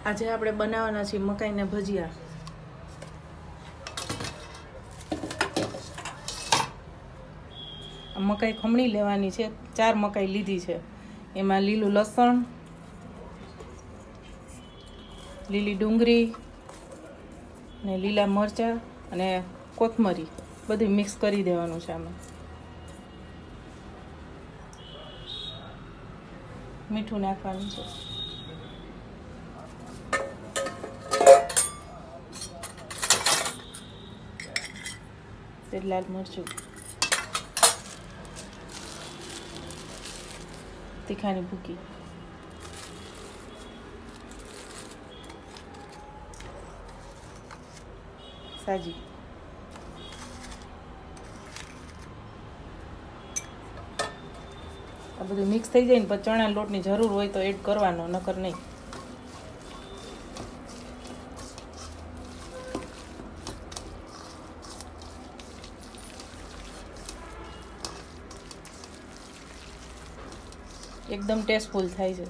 આજે આપણે બનાવવાના છીએ મકાઈના ભજીયા. મકાઈ ખમણી લેવાની છે. 4 મકાઈ લીધી છે. એમાં લીલું લસણ, લીલી ડુંગળી ને લીલા મરચાં અને કોથમરી બધું મિક્સ કરી દેવાનું છે. આમાં મીઠું નાખવાનું છે. લાલ મરચું, તીખાની ભૂકી, સાજી, આ બધું મિક્સ થઈ જાય ને પછી ચણા લોટની જરૂર હોય તો એડ કરવાનો, નકર નહીં. એકદમ ટેસ્ટફુલ થાય છે.